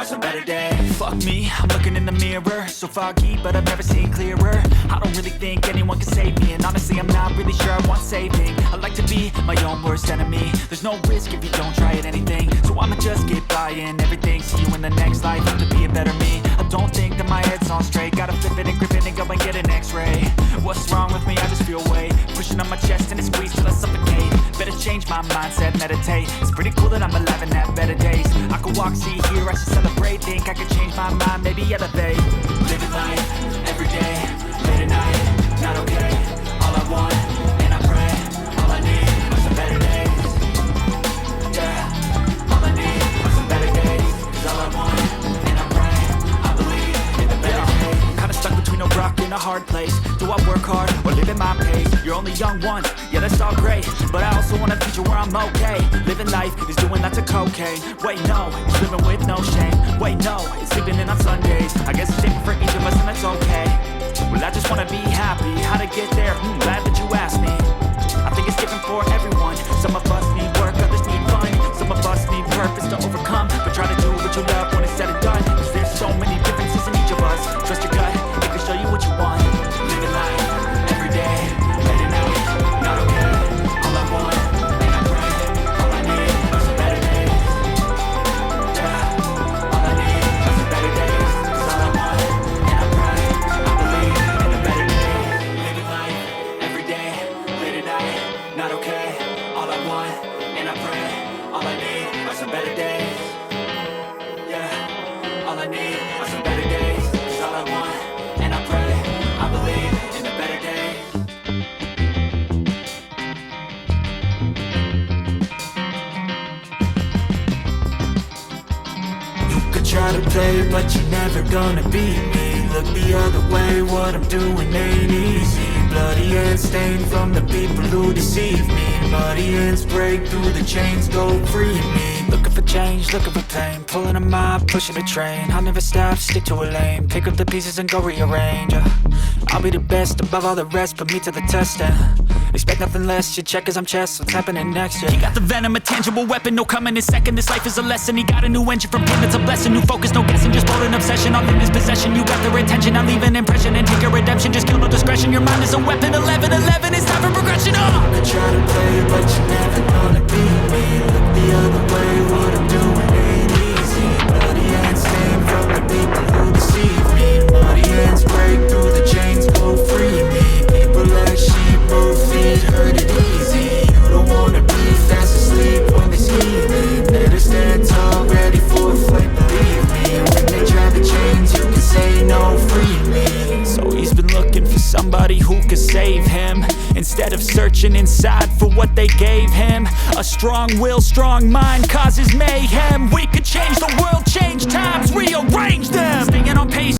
some better days. Fuck me, I'm looking in the mirror, so foggy, but I've never seen clearer. I don't really think anyone can save me, and honestly I'm not really sure I want saving. I like to be my own worst enemy. There's no risk if you don't try at anything, so I'ma just get by in everything. See you in the next life, have to be a better me. I don't think that my head's on straight, gotta flip it and grip it and go and get an x-ray. What's wrong with me? I just feel weight pushing on my chest and it squeezes till I suffocate. Better change my mindset, meditate. It's pretty cool that I'm alive and have better days. I could walk, see, hear, I should celebrate. Think I could change my mind, maybe elevate. Living life, every day, late at night, not okay. All I want, and I pray, all I need are some better days. Yeah, all I need are some better days. Cause all I want, and I pray, I believe in the better days. Kinda stuck between a rock and a hard place. Do I work hard or live at my pace? You're only young once, yeah that's all great, but I also want a future where I'm okay. Living life is doing lots of cocaine. Wait no, it's living with no shame. Wait no, it's sleeping in on Sundays. I guess it's different for each of us and that's okay. Well I just wanna be happy, how to get there, glad that you asked me. I think it's different for everyone. Some of us need work, others need fun. Some of us need purpose to overcome, but try to do what you love when it's said and done. Cause there's so many differences in each of us. Trust your gut, it can show you what you want. Living life, every day, late at night, not okay. All I want, and I pray, all I need are some better days. Yeah, all I need are some better days. Cause all I want, and I pray, I believe in a better day. Living life, every day, late at night, not okay. All I want, and I pray, all I need are some better days. Yeah, all I need are some better days. Cause all I want, and I pray, I believe in a better day. You could try to play, but you're never gonna beat me. Look the other way, what I'm doing ain't easy. Bloody hands stained from the people who deceive me. Muddy hands break through the chains, go free me. Looking for change, looking for pain, pulling a mob, pushing a train. I'll never stop, stick to a lane, pick up the pieces and go rearrange. I'll be the best above all the rest, put me to the test and expect nothing less. You check as I'm chess, what's happening next? Yeah. He got the venom, a tangible weapon, no coming in second. This life is a lesson, he got a new engine from him, it's a blessing. New focus, no guessing, just bold and obsession. All in his possession, you got their attention. I'll leave an impression and take your redemption. Just kill no discretion, your mind is a weapon. 11-11, it's time for progression. I try to play, but you're never gonna beat me. Look the other way, what I'm doing ain't easy. Bloody hands stained from the people who deceive me. Muddy hands break through the chains, go free me. People like sheep, both feet hurt it easy. You don't wanna be fast asleep when they scheming. Better stand tall, ready for a fight, believe me. When they try to change, you can say no, free me. So he's been looking for somebody who could save him, instead of searching inside for what they gave him. A strong will, strong mind causes mayhem. We could change the world, change times, rearrange them. Staying on pace.